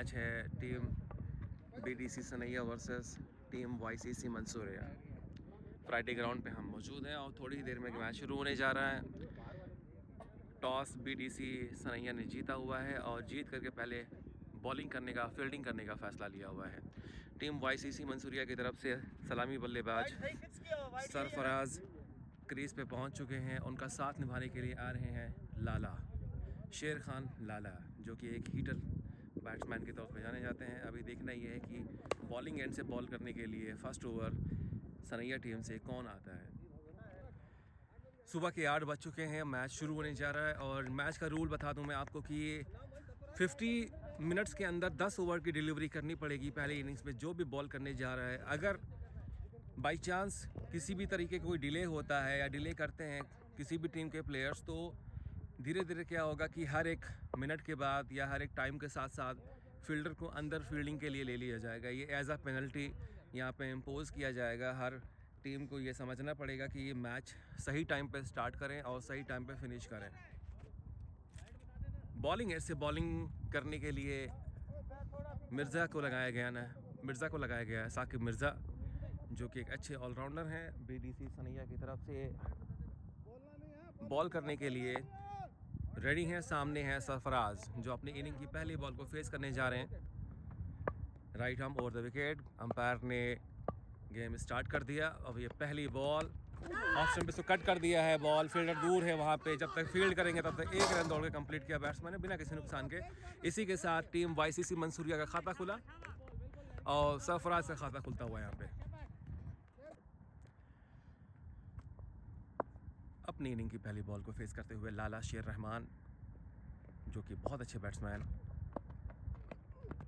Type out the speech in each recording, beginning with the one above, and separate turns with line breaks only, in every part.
Match है team BDC Sanaiya versus team YCC Mansuriya. Friday ground पे हम मौजूद हैं और थोड़ी ही देर में मैच शुरू होने जा रहा है। टॉस बीडीसी सनैया ने जीता हुआ है और जीत करके पहले बॉलिंग करने का फील्डिंग करने का फ़ैसला लिया हुआ है। टीम वाईसीसी मंसूरिया की तरफ से सलामी बल्लेबाज सरफराज क्रीज़ पे पहुंच चुके हैं। उनका साथ निभाने के लिए आ रहे हैं लाला शेर खान लाला, जो कि एक हीटर बैट्समैन के तौर पर जाने जाते हैं। अभी देखना ये है कि बॉलिंग एंड से बॉल करने के लिए फ़र्स्ट ओवर सनैया टीम से कौन आता है। सुबह के 8 बज चुके हैं, मैच शुरू होने जा रहा है और मैच का रूल बता दूं मैं आपको कि 50 मिनट्स के अंदर 10 ओवर की डिलीवरी करनी पड़ेगी पहले इनिंग्स में जो भी बॉल करने जा रहा है। अगर बाई चांस किसी भी तरीके का कोई डिले होता है या डिले करते हैं किसी भी टीम के प्लेयर्स, तो धीरे धीरे क्या होगा कि हर एक मिनट के बाद या हर एक टाइम के साथ साथ फील्डर को अंदर फील्डिंग के लिए ले लिया जाएगा। ये एज अ पेनल्टी यहाँ पे इम्पोज किया जाएगा। हर टीम को ये समझना पड़ेगा कि ये मैच सही टाइम पे स्टार्ट करें और सही टाइम पे फिनिश करें। बॉलिंग एज से बॉलिंग करने के लिए मिर्ज़ा को लगाया गया है साकिब मिर्ज़ा, जो कि एक अच्छे ऑलराउंडर हैं। बीडीसी सनैया की तरफ से बॉल करने के लिए रेडी हैं। सामने है सरफराज, जो अपनी इनिंग की पहली बॉल को फेस करने जा रहे हैं। Right arm over the wicket. Umpire ने गेम स्टार्ट कर दिया। अब ये पहली बॉल ऑफ स्टंप पे इसको कट कर दिया है। बॉल फील्डर दूर है वहाँ पे, जब तक फील्ड करेंगे तब तक 1 रन दौड़ के कंप्लीट किया बैट्समैन ने बिना किसी नुकसान के। इसी के साथ टीम वाईसीसी मंसूरिया का खाता खुला और सरफराज का खाता खुलता हुआ यहाँ पे। अपनी इनिंग की पहली बॉल को फेस करते हुए लाला शेर रहमान, जो कि बहुत अच्छे बैट्समैन।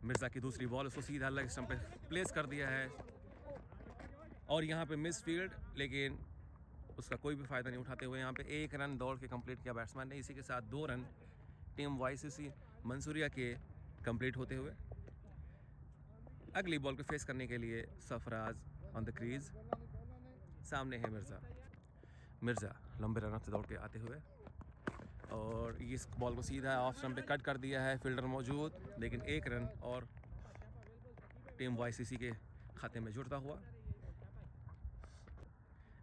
मिर्ज़ा की दूसरी बॉल, उसको सीधा लेग स्टंप पे प्लेस कर दिया है और यहाँ पे मिस फील्ड, लेकिन उसका कोई भी फ़ायदा नहीं उठाते हुए यहाँ पे 1 रन दौड़ के कंप्लीट किया बैट्समैन ने। इसी के साथ 2 रन टीम वाईसीसी मंसूरिया के कंप्लीट होते हुए। अगली बॉल को फेस करने के लिए सरफराज ऑन द क्रीज। सामने है मिर्ज़ा लंबे रन से दौड़ के आते हुए और इस बॉल को सीधा ऑफ स्टंप पे कट कर दिया है। फील्डर मौजूद, लेकिन 1 रन और टीम वाईसीसी के खाते में जुड़ता हुआ।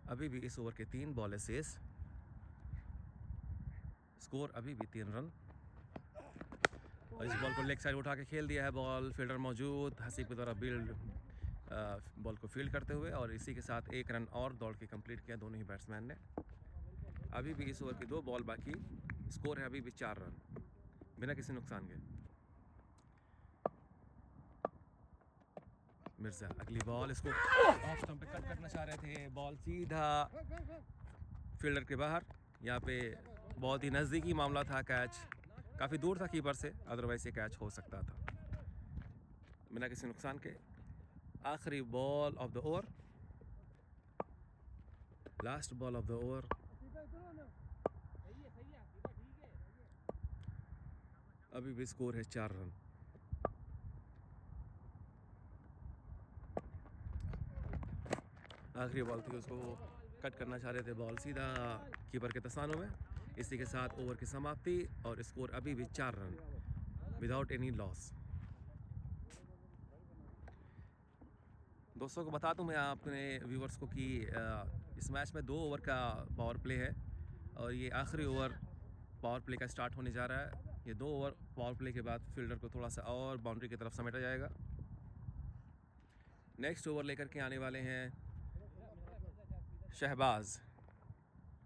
अभी भी इस ओवर के 3 बॉल शेष, स्कोर अभी भी 3 रन। और इस बॉल को लेग साइड उठा के खेल दिया है। बॉल फील्डर मौजूद, हसीब की तरह बॉल को फील्ड करते हुए और इसी के साथ 1 रन और दौड़ के कंप्लीट किया दोनों ही बैट्समैन ने। अभी भी इस ओवर की 2 बॉल बाकी, स्कोर है अभी भी 4 रन बिना किसी नुकसान के। मिर्ज़ा अगली बॉल, इसको ऑफ स्टंप पे कट करना चाह रहे थे। बॉल सीधा फील्डर के बाहर। यहाँ पे बहुत ही नज़दीकी मामला था, कैच काफ़ी दूर था कीपर से, अदरवाइज ये कैच हो सकता था बिना किसी नुकसान के। आखिरी ball of the over, last ball of the over. अभी भी स्कोर है 4 रन। आखिरी बॉल थी, उसको कट करना चाह रहे थे, बॉल सीधा कीपर के तसानों में। इसी के साथ ओवर की समाप्ति और स्कोर अभी भी 4 रन विदाउट एनी लॉस। दोस्तों को बता दूं मैं अपने व्यूवर्स को कि इस मैच में 2 ओवर का पावर प्ले है और ये आखिरी ओवर पावर प्ले का स्टार्ट होने जा रहा है। ये 2 ओवर पावर प्ले के बाद फील्डर को थोड़ा सा और बाउंड्री की तरफ समेटा जाएगा। नेक्स्ट ओवर लेकर के आने वाले हैं शहबाज,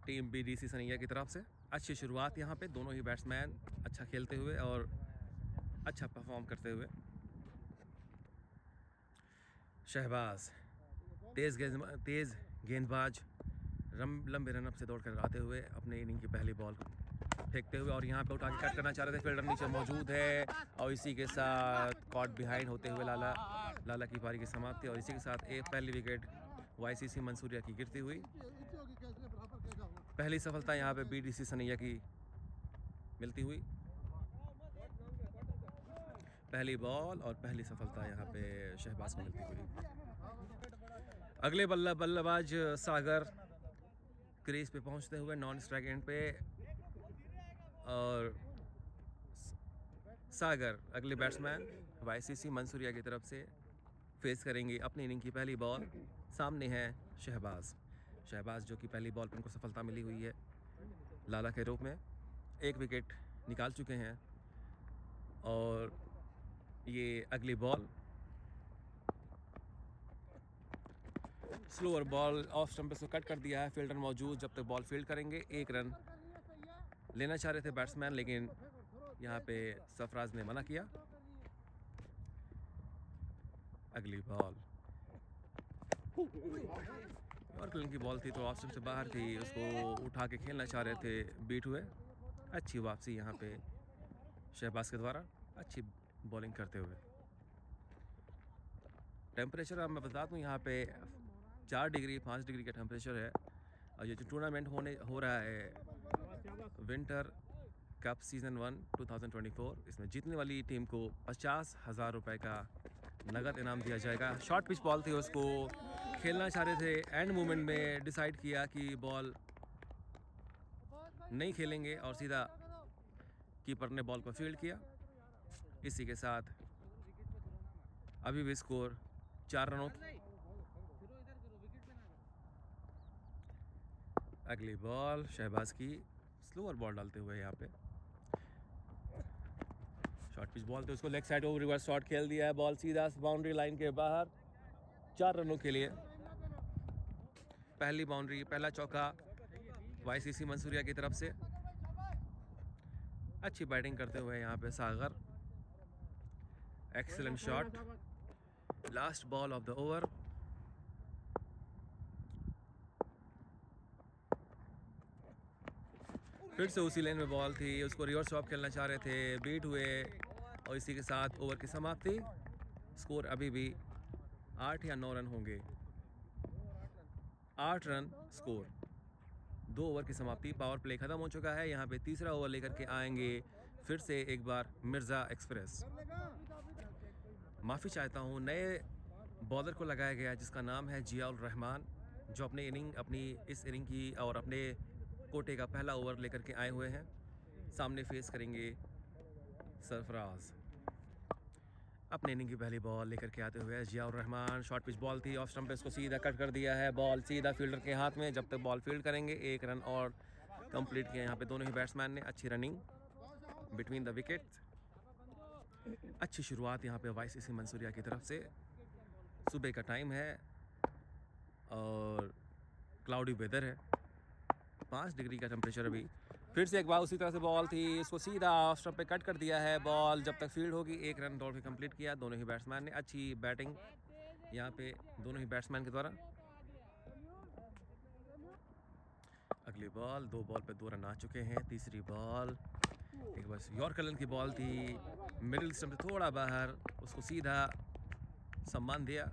टीम बीडीसी सनैया की तरफ से। अच्छी शुरुआत यहाँ पे, दोनों ही बैट्समैन अच्छा खेलते हुए और अच्छा परफॉर्म करते हुए। शहबाज तेज़ गेंदबाज लंबे रनअप से दौड़कर आते हुए अपने इनिंग की पहली बॉल फेंकते हुए और यहाँ पे उठा के कट करना चाह रहे थे। फील्डर नीचे मौजूद है और इसी के साथ कॉट बिहाइंड होते हुए लाला की पारी की समाप्ति और इसी के साथ एक पहली विकेट वाईसीसी मंसूरिया की गिरती हुई। पहली सफलता यहाँ पे बीडीसी सनैया की मिलती हुई। पहली बॉल और पहली सफलता यहाँ पे शहबाज को मिलती हुई। अगले बल्लेबाज सागर क्रीज पे पहुंचते हुए नॉन स्ट्राइक एंड पे और सागर अगले बैट्समैन वाईसीसी मंसूरिया की तरफ से फेस करेंगे अपनी इनिंग की पहली बॉल। सामने है शहबाज जो कि पहली बॉल पर उनको सफलता मिली हुई है लाला के रूप में। एक विकेट निकाल चुके हैं और ये अगली ball slower ball off stump से कट कर दिया है। फील्डर मौजूद, जब तक बॉल फील्ड करेंगे। एक रन लेना चाह रहे थे बैट्समैन, लेकिन यहाँ पे सरफराज ने मना किया। अगली बॉल यॉर्कर की बॉल थी तो ऑफ स्टंप से बाहर थी, उसको उठा के खेलना चाह रहे थे, बीट हुए। अच्छी वापसी यहाँ पे शहबाज के द्वारा, अच्छी बॉलिंग करते हुए। टेम्परेचर अब मैं बता दूँ यहाँ पे 4 डिग्री 5 डिग्री का टेम्परेचर है। और ये जो टूर्नामेंट हो रहा है विंटर कप सीज़न 1 2024, इसमें जीतने वाली टीम को 50,000 रुपये का नगद इनाम दिया जाएगा। शॉर्ट पिच बॉल थी, उसको खेलना चाह रहे थे, एंड मोमेंट में डिसाइड किया कि बॉल नहीं खेलेंगे और सीधा कीपर ने बॉल को फील्ड किया। इसी के साथ अभी भी स्कोर 4 रनों की। अगली बॉल शहबाज की स्लोअर बॉल डालते हुए यहाँ पे शॉर्ट पिच बॉल थे, उसको leg side over reverse shot खेल दिया है। बॉल सीधा बाउंड्री लाइन के बाहर, 4 रनों के लिए पहली बाउंड्री, पहला चौका वाईसीसी मंसूरिया की तरफ से। अच्छी बैटिंग करते हुए यहाँ पे Sagar, excellent shot. Last ball of the over, फिर से उसी लेन में बॉल थी, उसको रिवर्स शॉट खेलना चाह रहे थे, बीट हुए और इसी के साथ ओवर की समाप्ति। स्कोर अभी भी 8 या 9 रन होंगे। 8 रन स्कोर, 2 ओवर की समाप्ति। पावर प्ले खत्म हो चुका है। यहाँ पे तीसरा ओवर लेकर के आएंगे फिर से एक बार मिर्ज़ा एक्सप्रेस। माफ़ी चाहता हूँ, नए बॉलर को लगाया गया जिसका नाम है जियाउर रहमान, जो अपनी इस इनिंग की और अपने कोटे का पहला ओवर लेकर के आए हुए हैं। सामने फेस करेंगे सरफराज। अपने इनिंग की पहली बॉल लेकर के आते हुए Ziaur Rahman. Short pitch ball थी, ऑफ स्टंप पे इसको सीधा कट कर दिया है। बॉल सीधा फील्डर के हाथ में, जब तक बॉल फील्ड करेंगे। 1 रन और कंप्लीट किया यहाँ पे दोनों ही बैट्समैन ने। अच्छी रनिंग बिटवीन द विकेट। अच्छी शुरुआत यहाँ पे वाईसीसी मंसूरिया की तरफ से। सुबह का टाइम है और क्लाउडी वेदर है, 5 डिग्री का टेम्परेचर अभी। फिर से एक बार उसी तरह से बॉल थी, इसको सीधा ऑफ स्टंप पे कट कर दिया है। बॉल जब तक फील्ड होगी, 1 रन दौड़ के कंप्लीट किया दोनों ही बैट्समैन ने। अच्छी बैटिंग यहाँ पे दोनों ही बैट्समैन के द्वारा। अगली बॉल, 2 बॉल पे 2 रन आ चुके हैं। तीसरी बॉल एक बस यॉर्कर की बॉल थी, मिडिल स्टंप से थोड़ा बाहर, उसको सीधा सम्मान दिया।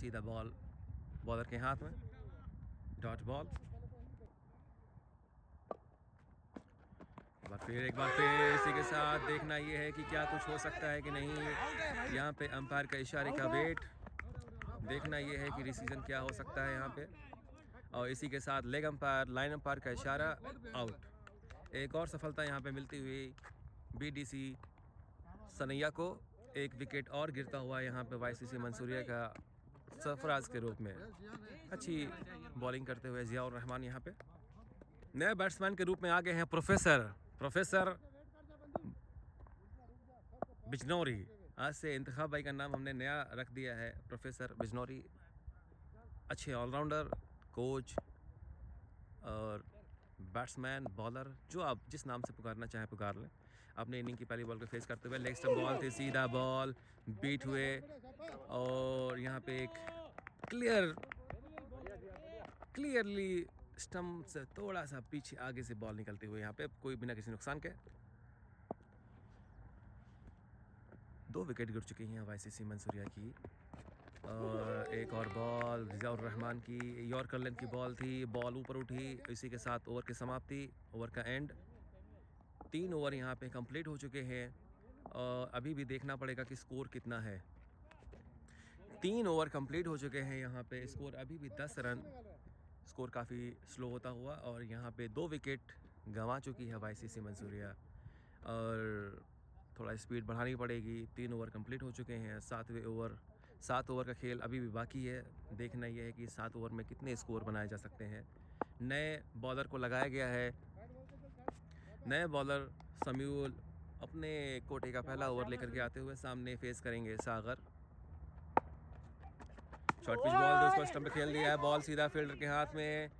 सीधा बॉल बॉलर के हाथ में, डॉट बॉल। एक बार फिर इसी के साथ देखना ये है कि क्या कुछ हो सकता है कि नहीं। यहाँ पे अंपायर का इशारे का वेट, देखना ये है कि डिसीजन क्या हो सकता है यहाँ पे। और इसी के साथ लेग अंपायर, लाइन अंपायर का इशारा, आउट। एक और सफलता यहाँ पे मिलती हुई बीडीसी सनैया को। एक विकेट और गिरता हुआ यहाँ पे वाईसीसी मंसूरिया का सरफराज के रूप में। अच्छी बॉलिंग करते हुए जियाउर रहमान यहाँ पे। नए बैट्समैन के रूप में आ गए हैं प्रोफेसर बिजनौरी। आज से इंतखाब भाई का नाम हमने नया रख दिया है, प्रोफेसर बिजनौरी। अच्छे ऑलराउंडर, कोच और बैट्समैन, बॉलर, जो आप जिस नाम से पुकारना चाहें पुकार लें। अपने इनिंग की पहली बॉल को फेस करते हुए लेग स्टंप बॉल थी, सीधा बॉल, बीट हुए और यहाँ पे एक क्लियरली स्टंप से थोड़ा सा पीछे आगे से बॉल निकलते हुए यहाँ पे, कोई बिना किसी नुकसान के। 2 विकेट गिर चुकी हैं वाईसीसी मंसूरिया की। और एक और बॉल जियाउर रहमान की यॉर्कर की बॉल थी, बॉल ऊपर उठी, इसी के साथ ओवर की समाप्ति, ओवर का एंड। 3 ओवर यहाँ पे कंप्लीट हो चुके हैं और अभी भी देखना पड़ेगा कि स्कोर कितना है। 3 ओवर कंप्लीट हो चुके हैं यहाँ पे, स्कोर अभी भी 10 रन। स्कोर काफ़ी स्लो होता हुआ और यहाँ पे 2 विकेट गंवा चुकी है वाईसीसी मंसूरिया और थोड़ा स्पीड बढ़ानी पड़ेगी। 3 ओवर कंप्लीट हो चुके हैं। 7 ओवर का खेल अभी भी बाकी है। देखना यह है कि 7 ओवर में कितने स्कोर बनाए जा सकते हैं। नए बॉलर को लगाया गया है। नए बॉलर समयूल अपने कोटे का पहला ओवर लेकर के आते हुए सामने फेस करेंगे सागर। शॉर्ट पिच बॉल दोस्तों स्टंप पे खेल दिया है। बॉल सीधा फील्डर के हाथ में।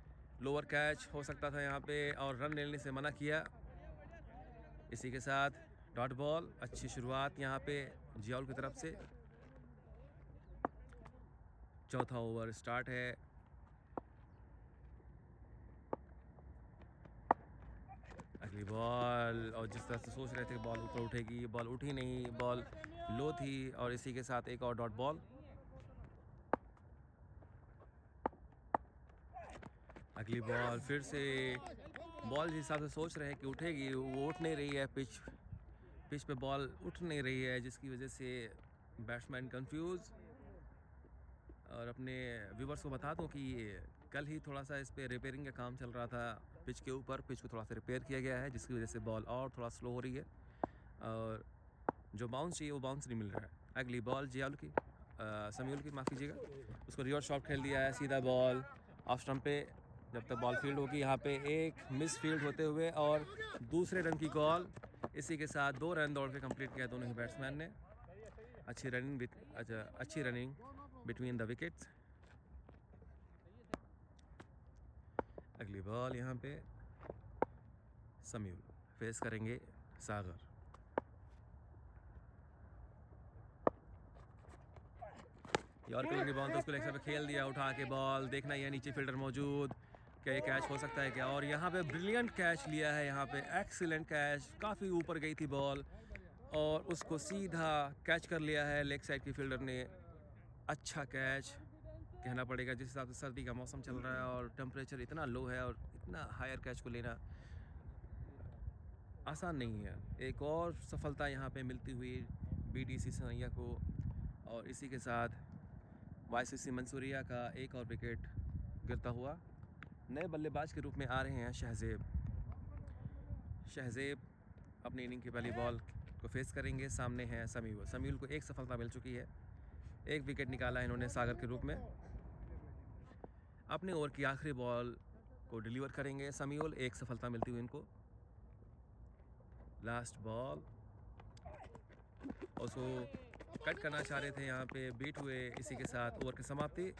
लोअर कैच हो सकता था यहाँ पे और रन लेने से मना किया। इसी के साथ डॉट बॉल। अच्छी शुरुआत यहाँ पे जियाउल की तरफ से। चौथा ओवर स्टार्ट है। अगली बॉल और जिस तरह से सोच रहे थे कि बॉल ऊपर उठेगी, बॉल उठी नहीं, बॉल लो थी और इसी के साथ एक और डॉट बॉल। अगली बॉल फिर से बॉल जिस हिसाब से सोच रहे हैं कि उठेगी वो उठ नहीं रही है। पिच पे बॉल उठ नहीं रही है जिसकी वजह से बैट्समैन कंफ्यूज। और अपने व्यूवर्स को बता दूं कि कल ही थोड़ा सा इस पे रिपेयरिंग का काम चल रहा था। पिच के ऊपर पिच को थोड़ा सा रिपेयर किया गया है जिसकी वजह से बॉल और थोड़ा स्लो हो रही है और जो बाउंस चाहिए वो बाउंस नहीं मिल रहा है। अगली बॉल जियाउल की समयूल की माफ़ कीजिएगा, उसको रिवर्स शॉट खेल दिया है। सीधा बॉल ऑफ स्टंप पे। जब तक बॉल फील्ड होगी यहाँ पे एक मिस फील्ड होते हुए और दूसरे रन की कॉल। इसी के साथ 2 रन दौड़ के कंप्लीट किया दोनों ही बैट्समैन ने। अच्छी रनिंग बिटवीन द विकेट्स। अगली बॉल यहाँ पे समयूल फेस करेंगे सागर। यॉर्कर की बॉल तो उसको लेग साइड पे खेल दिया उठा के बॉल। देखना यह नीचे फील्डर मौजूद, क्या ये कैच हो सकता है क्या? और यहाँ पे ब्रिलियंट कैच लिया है। यहाँ पे एक्सीलेंट कैच, काफ़ी ऊपर गई थी बॉल और उसको सीधा कैच कर लिया है लेग साइड की फील्डर ने। अच्छा कैच कहना पड़ेगा जिस हिसाब से सर्दी का मौसम चल रहा है और टेम्परेचर इतना लो है और इतना हायर कैच को लेना आसान नहीं है। एक और सफलता यहाँ पे मिलती हुई BDC सनैया को और इसी के साथ YCC मंसूरिया का एक और विकेट गिरता हुआ। नए बल्लेबाज के रूप में आ रहे हैं शहजेब अपनी इनिंग की पहली बॉल को फेस करेंगे। सामने हैं समयूल को एक सफलता मिल चुकी है। एक विकेट निकाला इन्होंने सागर के रूप में। अपने ओवर की आखिरी बॉल को डिलीवर करेंगे समयूल, एक सफलता मिलती हुई इनको। लास्ट बॉल उसको कट करना चाह रहे थे, यहाँ पे बीट हुए। इसी के साथ ओवर की समाप्ति।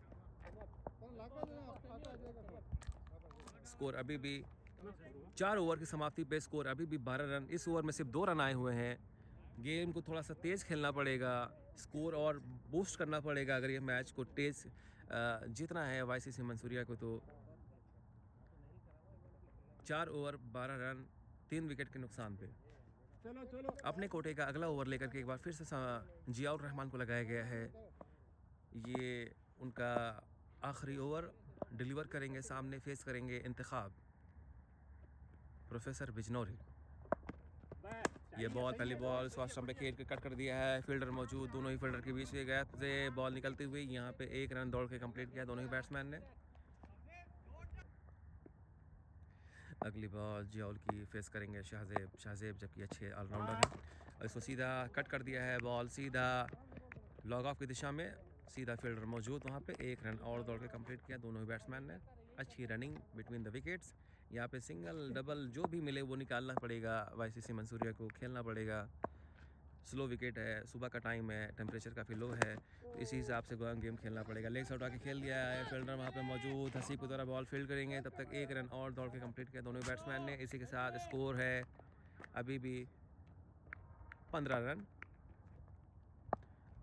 स्कोर अभी भी 4 ओवर की समाप्ति पे स्कोर अभी भी 12 रन। इस ओवर में सिर्फ 2 रन आए हुए हैं। गेम को थोड़ा सा तेज़ खेलना पड़ेगा, स्कोर और बूस्ट करना पड़ेगा अगर ये मैच को तेज़ जीतना है YCC मंसूरिया को। तो 4 ओवर 12 रन 3 विकेट के नुकसान पे अपने कोटे का अगला ओवर लेकर के एक बार फिर से जियाउल रहमान को लगाया गया है। ये उनका आखिरी ओवर डिलीवर करेंगे। सामने फेस करेंगे इंतखाब प्रोफेसर बिजनौरी। ये बॉल पहली बॉल स्वास्थ्य स्टंप पे खेल के कट कर दिया है। फील्डर मौजूद, दोनों ही फील्डर के बीच के गैप से बॉल निकलती हुई यहाँ पे 1 रन दौड़ के कंप्लीट किया दोनों ही बैट्समैन ने। अगली बॉल जियाउल की फेस करेंगे शाहजेब जबकि अच्छे ऑलराउंडर हैं। और इसको सीधा कट कर दिया है। बॉल सीधा लॉग ऑफ की दिशा में, सीधा फील्डर मौजूद वहाँ पे। 1 रन और दौड़ के कंप्लीट किया दोनों ही बैट्समैन ने। अच्छी रनिंग बिटवीन द विकेट्स। यहाँ पे सिंगल डबल जो भी मिले वो निकालना पड़ेगा YCC मंसूरिया को, खेलना पड़ेगा। स्लो विकेट है, सुबह का टाइम है, टेम्परेचर काफ़ी लो है, तो इसी हिसाब से गेम खेलना पड़ेगा। लेग से उठा के खेल दिया है, फील्डर वहाँ पे मौजूद हसीब की तरह बॉल फील्ड करेंगे। तब तक 1 रन और दौड़ के कंप्लीट किया दोनों बैट्समैन ने। इसी के साथ स्कोर है अभी भी 15 रन।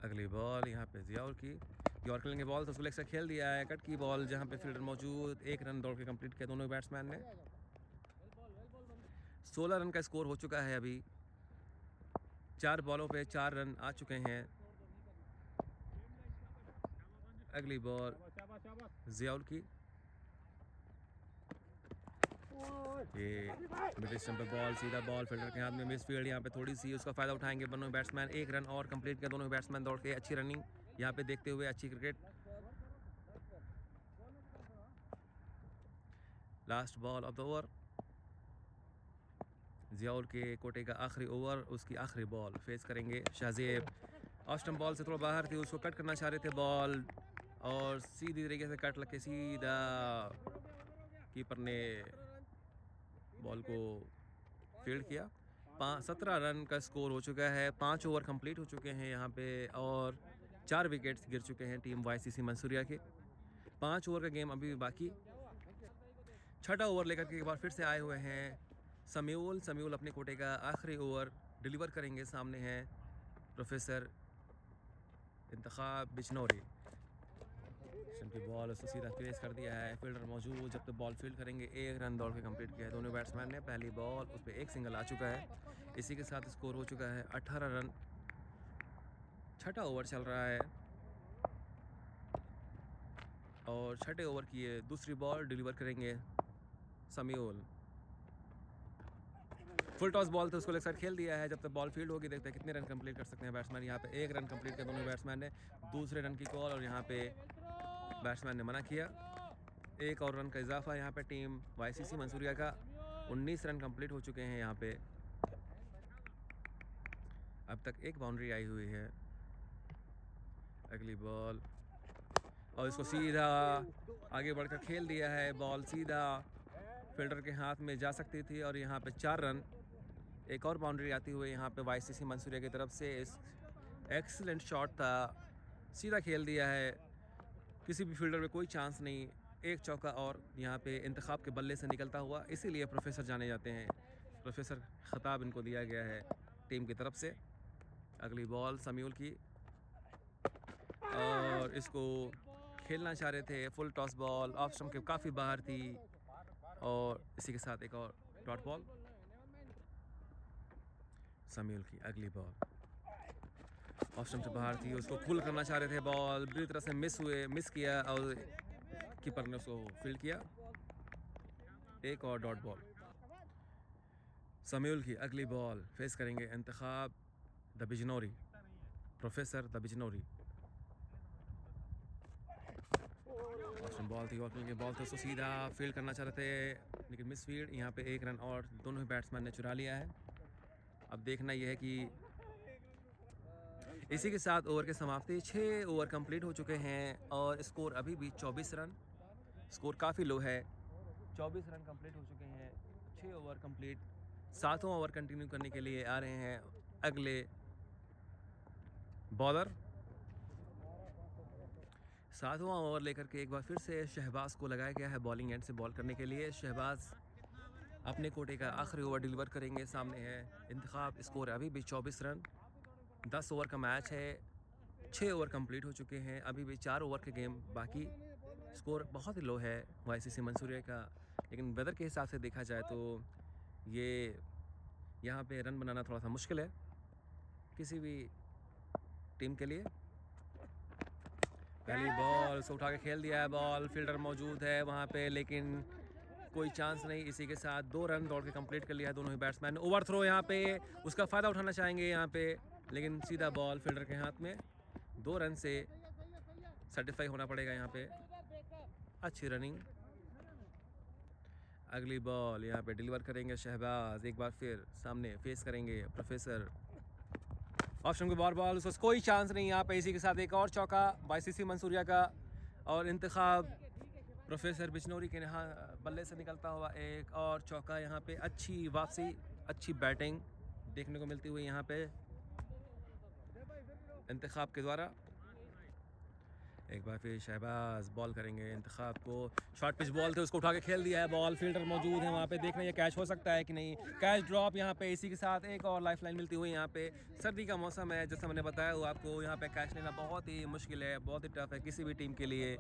अगली बॉल यहाँ पे जियाउल की यॉर्कर लेंगे बॉल तो उसको लेग से खेल दिया है। कट की बॉल जहाँ पे फील्डर मौजूद, 1 रन दौड़ के कंप्लीट किया दोनों बैट्समैन ने। 16 रन का स्कोर हो चुका है। अभी 4 बॉलों पे 4 रन आ चुके हैं। अगली बॉल जियाउल की, ये मिडिल स्टंप पे बॉल, सीधा बॉल फील्डर के हाथ में, मिस फील्ड। यहाँ पे थोड़ी सी उसका फायदा उठाएंगे दोनों बैट्समैन। 1 रन और कंप्लीट किया दोनों बैट्समैन दौड़ के। अच्छी रनिंग यहाँ पे देखते हुए, अच्छी cricket. Last ball of the over Ziaul के कोटे का आखिरी ओवर, उसकी आखिरी बॉल फेस करेंगे शाहज़ेब। ऑफ स्टंप बॉल से थोड़ा बाहर थी, उसको कट करना चाह रहे थे बॉल, और सीधी तरीके से कट लग के सीधा कीपर ने बॉल को फील्ड किया। 17 रन का स्कोर हो चुका है, 5 ओवर कंप्लीट हो चुके हैं यहाँ पे, और 4 विकेट्स गिर चुके हैं टीम YCC मंसूरिया के। 5 ओवर का गेम अभी भी बाकी। छठा ओवर लेकर के एक बार फिर से आए हुए हैं समीउल अपने कोटे का आखिरी ओवर डिलीवर करेंगे। सामने हैं प्रोफेसर इंतखाब बिजनौरी। की बॉल उसको सीधा फेस कर दिया है, फील्डर मौजूद, जब तक बॉल फील्ड करेंगे। 1 रन दौड़ के कंप्लीट किया है दोनों बैट्समैन ने। पहली बॉल उस पर 1 सिंगल आ चुका है। इसी के साथ स्कोर हो चुका है 18 रन। छठा ओवर चल रहा है और छठे ओवर की ये दूसरी बॉल डिलीवर करेंगे समीउल। फुल टॉस बॉल तो उसको लेग साइड खेल दिया है। जब तक बॉल फील्ड होगी देखते हैं कितने रन कंप्लीट कर सकते हैं बैट्समैन। यहाँ पे 1 रन कंप्लीट किया दोनों बैट्समैन ने। दूसरे रन की कॉल और यहाँ पे बैट्समैन ने मना किया। 1 और रन का इजाफा यहाँ पे टीम YCC मंसूरिया का। 19 रन कंप्लीट हो चुके हैं यहाँ पे। अब तक 1 बाउंड्री आई हुई है। अगली बॉल और इसको सीधा आगे बढ़कर खेल दिया है। बॉल सीधा फील्डर के हाथ में जा सकती थी और यहाँ पे 4 रन। एक और बाउंड्री आती हुई यहाँ पे YCC मंसूरिया की तरफ से। इस एक्सीलेंट शॉट था, सीधा खेल दिया है, किसी भी फील्डर में कोई चांस नहीं। एक चौका और यहाँ पे इंतखाब के बल्ले से निकलता हुआ, इसीलिए प्रोफेसर जाने जाते हैं। प्रोफेसर खिताब इनको दिया गया है टीम की तरफ से। अगली बॉल समीउल की और इसको खेलना चाह रहे थे। Full toss ball off stump के काफ़ी बाहर थी और इसी के साथ एक और डॉट बॉल समीउल की। अगली बॉल ऑफ स्टंप से बाहर थी, उसको पुल करना चाह रहे थे। बॉल बुरी तरह से मिस किया और कीपर ने उसको फील्ड किया। एक और डॉट बॉल समीउल की। अगली बॉल फेस करेंगे Intekhab the Bijnori, professor the Bijnori. Ball थी बॉल तो उसको सीधा फील्ड करना चाह रहे थे लेकिन मिस फील्ड। यहाँ पे 1 रन और दोनों ही बैट्समैन ने चुरा लिया है। अब देखना यह है कि इसी के साथ ओवर के समाप्ति। 6 ओवर कंप्लीट हो चुके हैं और स्कोर अभी भी 24 रन। स्कोर काफ़ी लो है। 24 रन कंप्लीट हो चुके हैं। 6 ओवर कंप्लीट। 7वां ओवर कंटिन्यू करने के लिए आ रहे हैं अगले बॉलर। 7वां ओवर लेकर के एक बार फिर से शहबाज को लगाया गया है बॉलिंग एंड से बॉल करने के लिए। शहबाज अपने कोटे का आखिरी ओवर डिलीवर करेंगे। सामने है इंतखाब। स्कोर अभी भी 24 रन। 10 ओवर का मैच है। 6 ओवर कंप्लीट हो चुके हैं। अभी भी 4 ओवर के गेम बाकी। स्कोर बहुत ही लो है YCC मंसूरिया का, लेकिन वेदर के हिसाब से देखा जाए तो ये यहाँ पे रन बनाना थोड़ा सा मुश्किल है किसी भी टीम के लिए। पहली बॉल से उठा के खेल दिया है। बॉल फील्डर मौजूद है वहाँ पे लेकिन कोई चांस नहीं। इसी के साथ 2 रन दौड़ के कंप्लीट कर लिया है दोनों ही बैट्समैन ने। ओवर थ्रो यहाँ पे उसका फ़ायदा उठाना चाहेंगे यहाँ पे, लेकिन सीधा बॉल फील्डर के हाथ में। 2 रन से सर्टिफाई होना पड़ेगा यहाँ पे। अच्छी रनिंग। अगली बॉल यहाँ पे डिलीवर करेंगे शहबाज। एक बार फिर सामने फेस करेंगे प्रोफेसर। ऑप्शन की बॉल उसको कोई चांस नहीं यहाँ पे। इसी के साथ एक और चौका YCC मंसूरिया का और इंतखाब प्रोफेसर बिजनौरी के बल्ले से निकलता हुआ एक और चौका। यहाँ पे अच्छी वापसी, अच्छी बैटिंग देखने को मिलती हुई यहाँ पे इंतखाब के द्वारा। एक बार फिर शहबाज बॉल करेंगे इंतखाब को। शॉर्ट पिच बॉल थे, उसको उठा के खेल दिया है। बॉल फील्डर मौजूद है वहाँ पे, देखना ये कैच हो सकता है कि नहीं। कैच ड्रॉप यहाँ पे। इसी के साथ एक और लाइफ लाइन मिलती हुई यहाँ पे। सर्दी का मौसम है, जैसा मैंने बताया वो आपको, यहाँ पे कैच लेना बहुत ही मुश्किल है, बहुत ही टफ है किसी भी टीम के लिए।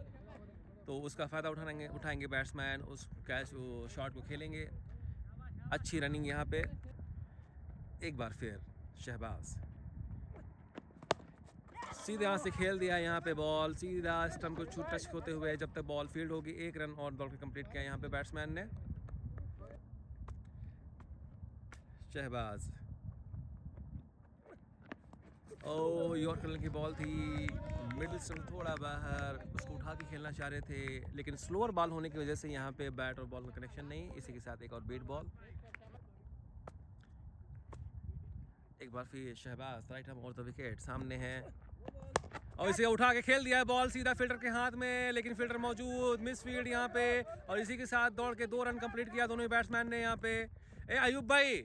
तो उसका फ़ायदा उठाएंगे बैट्समैन, उस कैच वो शॉट को खेलेंगे। अच्छी रनिंग यहाँ पे। एक बार फिर शहबाज सीधे यहाँ से खेल दिया यहाँ पे। बॉल सीधा स्टंप को टच होते हुए जब तक बॉल फील्ड होगी। 1 रन और दौड़ के कंप्लीट किया यहाँ पे बैट्समैन ने। शहबाज यॉर्कर की बॉल थी, मिडिल स्टंप थोड़ा बाहर, उसको उठा के खेलना चाह रहे थे लेकिन स्लोअर बॉल होने की वजह से यहाँ पे बैट और बॉल का कनेक्शन नहीं। इसी के साथ एक और बीट बॉल। एक बार फिर शहबाज राइट हम और द विकेट सामने हैं और इसे उठा के खेल दिया है बॉल सीधा फील्डर के हाथ में, लेकिन फील्डर मौजूद, मिस फील्ड यहाँ पे। और इसी के साथ दौड़ के 2 रन कंप्लीट किया दोनों ही बैट्समैन ने यहाँ पे। अयूब भाई,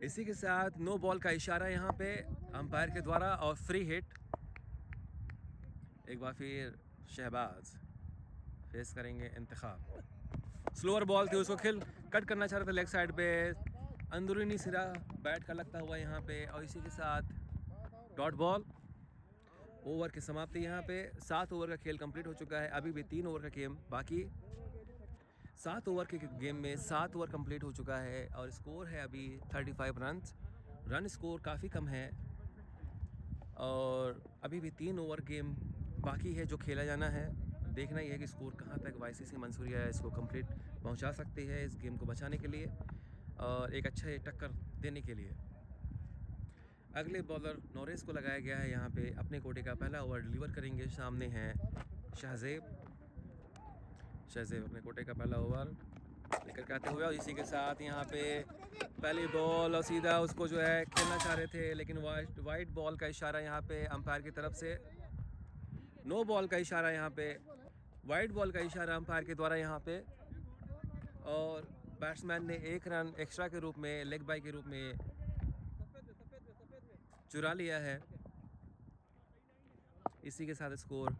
इसी के साथ नो बॉल का इशारा यहाँ पे अंपायर के द्वारा और फ्री हिट। एक बार फिर शहबाज फेस करेंगे इंतखाब। स्लोअर बॉल थी, उसको कट करना चाह रहे थे लेग साइड पे, अंदरूनी सिरा बैट का लगता हुआ यहाँ पे। और इसी के साथ डॉट बॉल। ओवर की समाप्ति यहाँ पे। 7 ओवर का खेल कंप्लीट हो चुका है, अभी भी 3 ओवर का गेम बाकी। 7 ओवर के गेम में 7 ओवर कंप्लीट हो चुका है और स्कोर है अभी 35 रन स्कोर काफ़ी कम है और अभी भी 3 ओवर गेम बाकी है जो खेला जाना है। देखना ही है कि स्कोर कहाँ तक वाईसीसी मंसूरिया इसको कंप्लीट पहुँचा सकती है इस गेम को बचाने के लिए और एक अच्छा टक्कर देने के लिए। अगले बॉलर नोरेस को लगाया गया है यहाँ पे। अपने कोटे का पहला ओवर डिलीवर करेंगे। सामने हैं शहजेब अपने कोटे का पहला ओवर लेकर के आते हुए और इसी के साथ यहाँ पे पहली बॉल और सीधा उसको जो है खेलना चाह रहे थे, लेकिन वाइट बॉल का इशारा यहाँ पे अंपायर की तरफ से। नो बॉल का इशारा यहाँ पे, वाइट बॉल का इशारा अंपायर के द्वारा यहाँ पे। और बैट्समैन ने 1 रन एक्स्ट्रा के रूप में, लेग बाई के रूप में चुरा लिया है। इसी के साथ स्कोर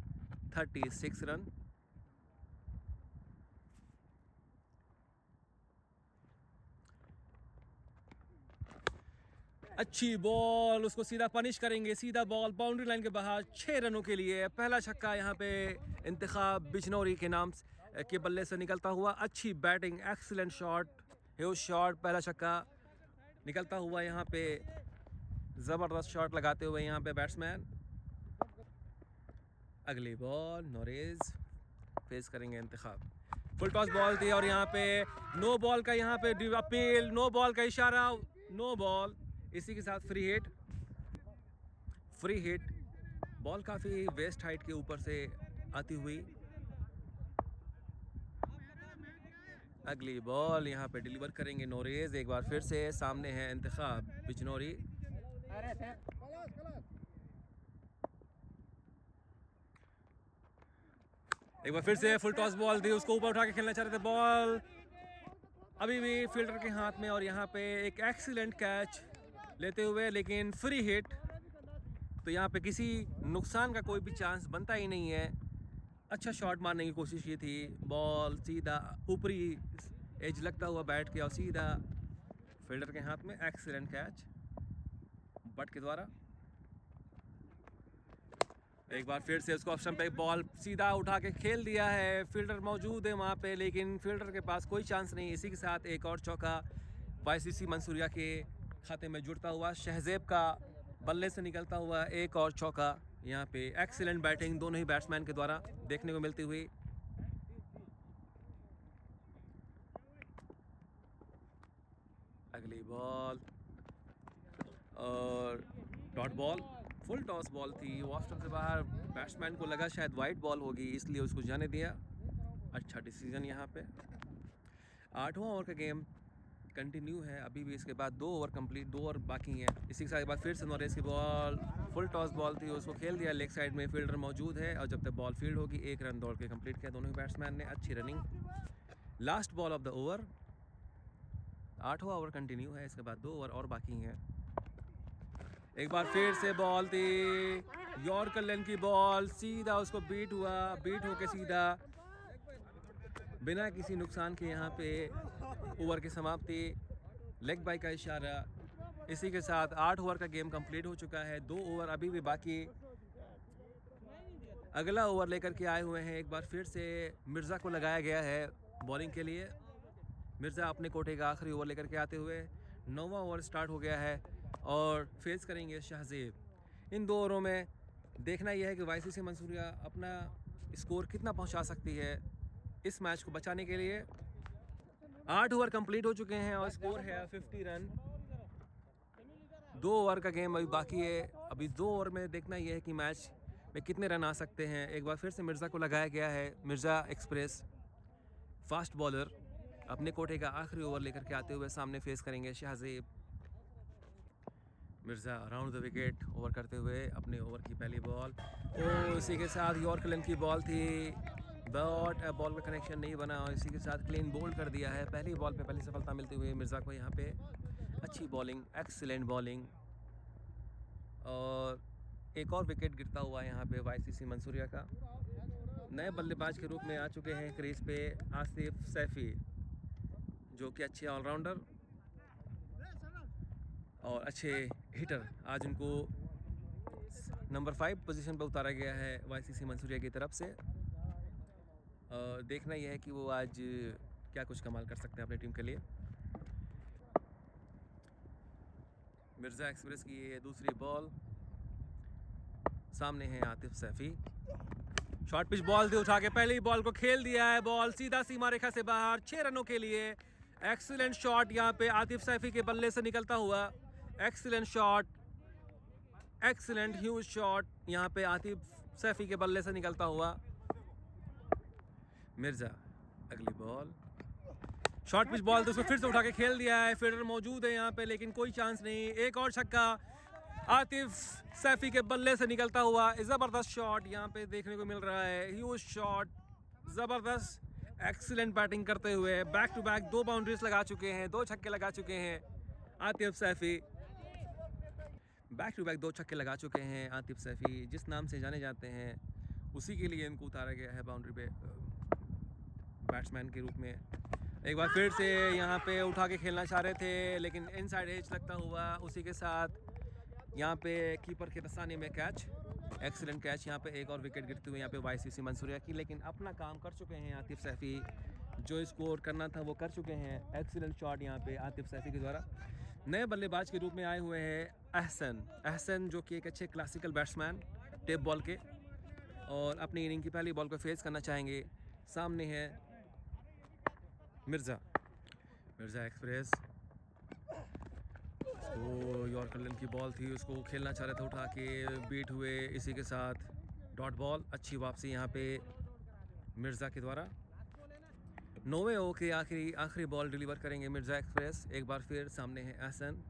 36 रन। अच्छी बॉल, उसको सीधा पनिश करेंगे। सीधा बॉल बाउंड्री लाइन के बाहर 6 रनों के लिए। पहला छक्का यहाँ पे इंतखाब बिजनौरी के नाम के बल्ले से निकलता हुआ। अच्छी batting, excellent shot, huge shot, पहला छक्का निकलता हुआ यहाँ पे। ज़बरदस्त शॉट लगाते हुए यहाँ पे बैट्समैन। अगली बॉल नोरेज फेस करेंगे इंतखाब। फुल टॉस बॉल थी और यहाँ पे नो बॉल का यहाँ पे अपील, नो बॉल का इशारा, नो बॉल। इसी के साथ फ्री हिट। बॉल काफ़ी वेस्ट हाइट के ऊपर से आती हुई। अगली बॉल यहाँ पे डिलीवर करेंगे नोरेज। एक बार फिर से सामने है इंतखाब बिजनौरी। एक बार फिर से फुल टॉस बॉल थी, उसको ऊपर उठा के खेलना चाह रहे थे। बॉल अभी भी फील्डर के हाथ में और यहाँ पे एक एक्सीलेंट कैच लेते हुए, लेकिन फ्री हिट। तो यहाँ पे किसी नुकसान का कोई भी चांस बनता ही नहीं है। अच्छा शॉट मारने की कोशिश की थी, बॉल सीधा ऊपरी एज लगता हुआ बैट के और सीधा फील्डर के हाथ में। एक्सीलेंट कैच बट के द्वारा। एक बार फिर से उसको ऑप्शन पे बॉल सीधा उठा के खेल दिया है। फील्डर मौजूद है वहाँ पे, लेकिन फील्डर के पास कोई चांस नहीं। इसी के साथ एक और चौका वाईसीसी मंसूरिया के खाते में जुड़ता हुआ। शहजेब का बल्ले से निकलता हुआ एक और चौका यहाँ पे। एक्सीलेंट बैटिंग दोनों ही बैट्समैन के द्वारा देखने को मिलती हुई। अगली बॉल और dot ball. Full toss ball थी, ऑफ स्टंप से बाहर। बैट्समैन को लगा शायद वाइट बॉल होगी, इसलिए उसको जाने दिया। अच्छा डिसीजन यहाँ पे। 8वां ओवर का गेम कंटिन्यू है अभी भी। इसके बाद 2 ओवर कंप्लीट, 2 ओवर बाकी हैं। इसी के साथ एक बार फिर से नोरेस की बॉल, फुल टॉस बॉल थी, उसको खेल दिया लेग साइड में। फील्डर मौजूद है और जब तक बॉल फील्ड होगी 1 रन दौड़ के कंप्लीट किया दोनों ही बैट्समैन ने। अच्छी running. Last ball of the over. 8वां ओवर कंटिन्यू है, इसके बाद 2 ओवर और बाकी हैं। एक बार फिर से बॉल थी, यॉर्कर लेन की बॉल, सीधा उसको बीट होके सीधा बिना किसी नुकसान के यहाँ पे ओवर की समाप्ति। लेग बाई का इशारा। इसी के साथ 8 ओवर का गेम कंप्लीट हो चुका है। 2 ओवर अभी भी बाकी। अगला ओवर लेकर के आए हुए हैं एक बार फिर से मिर्ज़ा को लगाया गया है बॉलिंग के लिए। मिर्ज़ा अपने कोटे का आखिरी ओवर लेकर के आते हुए। 9वां ओवर स्टार्ट हो गया है और फेस करेंगे शहजेब। इन 2 ओवरों में देखना यह है कि वाईसीसी मंसूरिया अपना स्कोर कितना पहुंचा सकती है इस मैच को बचाने के लिए। 8 ओवर कंप्लीट हो चुके हैं और स्कोर है 50 रन। 2 ओवर का गेम अभी बाकी है। अभी 2 ओवर में देखना यह है कि मैच में कितने रन आ सकते हैं। एक बार फिर से मिर्ज़ा को लगाया गया है। मिर्ज़ा एक्सप्रेस फास्ट बॉलर अपने कोटे का आखिरी ओवर लेकर के आते हुए सामने फेस करेंगे Shahzeb. Mirza round the wicket over करते हुए अपने ओवर की पहली बॉल और इसी के साथ यॉर्कर लेंथ की बॉल थी, बट बॉल में कनेक्शन नहीं बना और इसी के साथ क्लीन बोल्ड कर दिया है। पहली बॉल पे पहली सफलता मिलती हुई मिर्ज़ा को यहाँ पे। अच्छी बॉलिंग, एक्सीलेंट बॉलिंग और एक और विकेट गिरता हुआ यहाँ पे वाईसीसी मंसूरिया का। नए बल्लेबाज के रूप में आ चुके हैं क्रीज पे आसिफ सैफी, जो कि अच्छे ऑलराउंडर और अच्छे हिटर। आज उनको नंबर 5 पोजीशन पर उतारा गया है वाईसीसी मंसूरिया की तरफ से। और देखना यह है कि वो आज क्या कुछ कमाल कर सकते हैं अपनी टीम के लिए। मिर्ज़ा एक्सप्रेस की ये दूसरी बॉल, सामने है Atif Saifi. Short pitch ball थी, उठा के पहली बॉल को खेल दिया है, बॉल सीधा सीमा रेखा से बाहर 6 रनों के लिए। एक्सीलेंट शॉट यहाँ पे आतिफ सैफी के बल्ले से निकलता हुआ, excellent shot, excellent huge shot यहाँ पे आतिफ सैफी के बल्ले से निकलता हुआ। मिर्ज़ा अगली बॉल, शॉर्ट पिच बॉल तो उसको फिर से उठा के खेल दिया है, फील्डर मौजूद है यहाँ पे लेकिन कोई चांस नहीं। एक और छक्का आतिफ सैफी के बल्ले से निकलता हुआ, ज़बरदस्त शॉट यहाँ पे देखने को मिल रहा है, ह्यूज शॉट, ज़बरदस्त एक्सीलेंट बैटिंग करते हुए बैक टू बैक 2 बाउंड्रीज लगा चुके हैं, 2 छक्के लगा चुके हैं Atif Saifi. Back to back 2 छक्के लगा चुके हैं आतिफ सैफी, जिस नाम से जाने जाते हैं उसी के लिए इनको उतारा गया है बाउंड्री पे बैट्समैन के रूप में। एक बार फिर से यहाँ पे उठा के खेलना चाह रहे थे लेकिन इनसाइड एज लगता हुआ, उसी के साथ यहाँ पे कीपर के दस्ताने में कैच, एक्सीलेंट कैच। यहाँ पे एक और विकेट गिरते हुए यहाँ पे वाईसीसी मंसूरिया की, लेकिन अपना काम कर चुके हैं आतिफ सैफी, जो स्कोर करना था वो कर चुके हैं। एक्सीलेंट शॉट यहाँ पे आतिफ सैफी के द्वारा। नए बल्लेबाज के रूप में आए हुए हैं अहसन, जो कि एक अच्छे क्लासिकल बैट्समैन टेप बॉल के, और अपनी इनिंग की पहली बॉल को फेस करना चाहेंगे। सामने है मिर्ज़ा एक्सप्रेस, वो यॉर्कर लेंथ की बॉल थी, उसको खेलना चाह रहे थे, उठा के बीट हुए, इसी के साथ डॉट बॉल। अच्छी वापसी यहाँ पे मिर्ज़ा के द्वारा। 9वें ओवर के आखिरी बॉल डिलीवर करेंगे मिर्ज़ा एक्सप्रेस। एक बार फिर सामने है एहसन,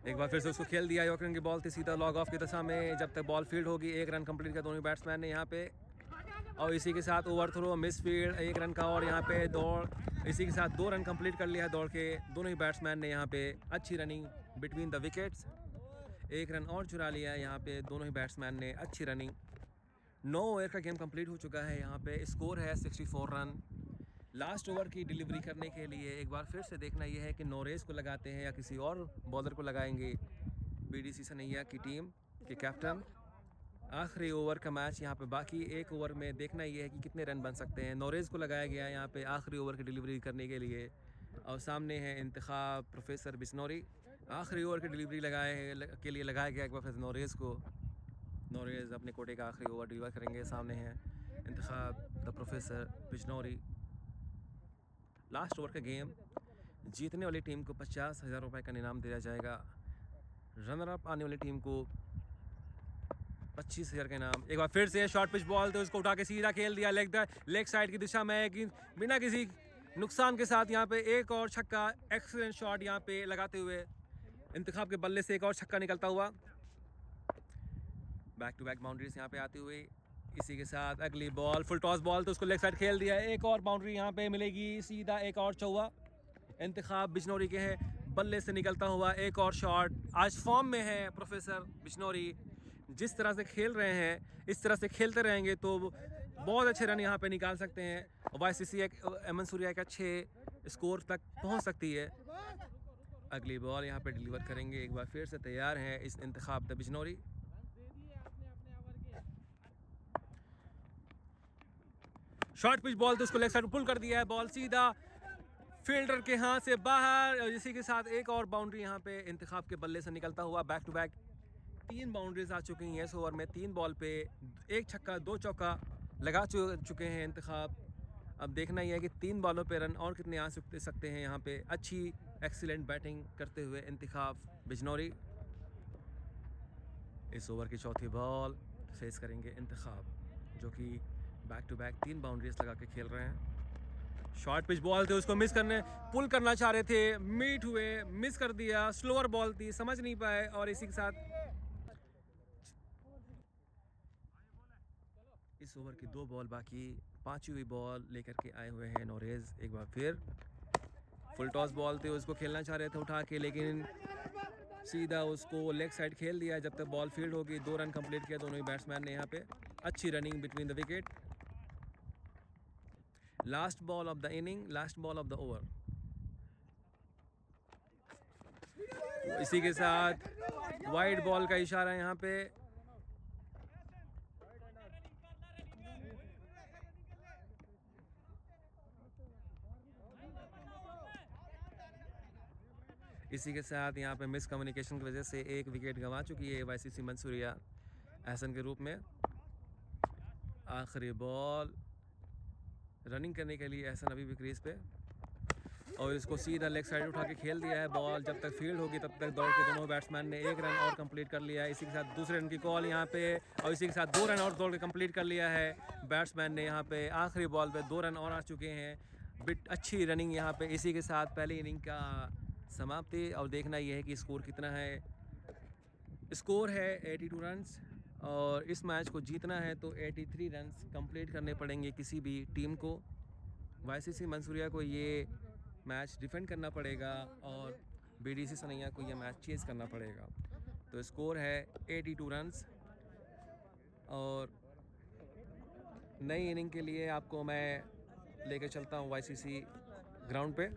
एक बार फिर से उसको खेल दिया, यॉर्कर की बॉल थी, सीधा लॉग ऑफ की दिशा में। जब तक बॉल फील्ड होगी 1 रन कंप्लीट किया दोनों बैट्समैन ने यहाँ पे, और इसी के साथ over throw miss field 1 run का, और यहाँ पे दौड़, इसी के साथ 2 रन कंप्लीट कर लिया है दौड़ के दोनों ही बैट्समैन ने। यहाँ पे अच्छी running between the wickets, 1 run और चुरा लिया है यहाँ पे दोनों ही बैट्समैन ने, अच्छी रनिंग। 9 ओवर का गेम कंप्लीट हो चुका है, यहाँ पे स्कोर है 64 रन। लास्ट ओवर की डिलीवरी करने के लिए एक बार फिर से देखना यह है कि नोरेस को लगाते हैं या किसी और बॉलर को लगाएंगे बीडीसी सनैया की टीम के कैप्टन। आखिरी ओवर का मैच यहाँ पे बाकी, 1 ओवर में देखना ये है कि कितने रन बन सकते हैं। नोरेज़ को लगाया गया है यहाँ पे आखिरी ओवर की डिलीवरी करने के लिए, और सामने है इंतखाब प्रोफेसर बिश्नोरी। आखिरी ओवर की डिलीवरी के लिए लगाया गया एक बार फिर नोरेज़ को। नोरेज़ अपने कोटे का आखिरी ओवर डिलीवर करेंगे। सामने है इंतखाब द प्रोफेसर बिश्नोरी। लास्ट ओवर का गेम, जीतने वाली टीम को 50,000 रुपये का इनाम दिया जाएगा, रनर अप आने वाली टीम को 25,000 का इनाम। एक बार फिर से शॉर्ट पिच बॉल तो उसको उठा के सीधा खेल दिया लेग साइड की दिशा में, बिना किसी नुकसान के साथ यहाँ पे एक और छक्का, एक्सीलेंट शॉट यहाँ पे लगाते हुए इंतखाब के बल्ले से एक और छक्का निकलता हुआ। बैक टू बैक बाउंड्रीज यहाँ पे आती हुई, इसी के साथ अगली बॉल फुल टॉस बॉल तो उसको लेग साइड खेल दिया, एक और बाउंड्री यहाँ पे मिलेगी, सीधा एक और चौवा इंतखाब बिश्नोरी के है बल्ले से निकलता हुआ। एक और शॉट, आज फॉर्म में है प्रोफेसर बिश्नोरी, जिस तरह से खेल रहे हैं इस तरह से खेलते रहेंगे तो बहुत अच्छे रन यहाँ पे निकाल सकते हैं। वाईसीसी मंसूरिया एक अच्छे स्कोर तक पहुँच सकती है। अगली बॉल यहाँ पे डिलीवर करेंगे, एक बार फिर से तैयार हैं इस इंतखाब द बिश्नोरी। शॉर्ट पिच बॉल तो उसको लेग साइड पुल कर दिया है, बॉल सीधा फील्डर के हाथ से बाहर, और इसी के साथ एक और बाउंड्री यहाँ पे इंतखाब के बल्ले से निकलता हुआ। बैक टू बैक 3 बाउंड्रीज आ चुकी हैं इस ओवर में, 3 बॉल पे 1 छक्का 2 चौका लगा चुके हैं इंतखाब। अब देखना यह है कि 3 बॉलों पे रन और कितने आ सकते हैं यहाँ पे। अच्छी एक्सीलेंट बैटिंग करते हुए इंतखाब बिश्नोरी। इस ओवर की चौथी बॉल फेस करेंगे इंतखाब, जो कि बैक टू बैक 3 बाउंड्रीज लगा के खेल रहे हैं। शॉर्ट पिच बॉल थे, उसको मिस करने पुल करना चाह रहे थे, मीट हुए, मिस कर दिया। स्लोअर बॉल थी, समझ नहीं पाए और इसी के साथ इस ओवर की 2 बॉल बाकी, 5वीं बॉल लेकर के आए हुए हैं नोरेज। एक बार फिर फुल टॉस बॉल थे, उसको खेलना चाह रहे थे उठा के, लेकिन सीधा उसको लेग साइड खेल दिया। जब तक बॉल फील्ड होगी 2 रन कंप्लीट किया दोनों ही बैट्समैन ने यहाँ पे। अच्छी running between the wicket. Last ball of the inning, last ball of the over. इसी के साथ वाइड बॉल का इशारा यहाँ पे। इसी के साथ यहाँ पे मिस कम्युनिकेशन की वजह से एक विकेट गंवा चुकी है वाईसीसी मंसूरिया एहसन के रूप में। आखिरी बॉल रनिंग करने के लिए एहसन अभी भी क्रीज पे, और इसको सीधा लेग साइड उठा के खेल दिया है। बॉल जब तक फील्ड होगी तब तक दौड़ के दोनों बैट्समैन ने 1 रन और कंप्लीट कर लिया है। इसी के साथ दूसरे रन की कॉल यहाँ पे, और इसी के साथ 2 रन और दौड़ के कंप्लीट कर लिया है बैट्समैन ने यहाँ पे। आखिरी बॉल पे 2 रन और आ चुके हैं। बिट अच्छी रनिंग यहाँ पे। इसी के साथ पहली इनिंग का समाप्ति। और देखना यह है कि स्कोर कितना है। स्कोर है 82 रन्स, और इस मैच को जीतना है तो 83 रन्स कंप्लीट करने पड़ेंगे किसी भी टीम को। वाईसीसी मंसूरिया को ये मैच डिफेंड करना पड़ेगा और बीडीसी सनैया को ये मैच चेज़ करना पड़ेगा। तो स्कोर है 82 रन्स। और नई इनिंग के लिए आपको मैं लेके चलता हूँ वाईसीसी ग्राउंड पे।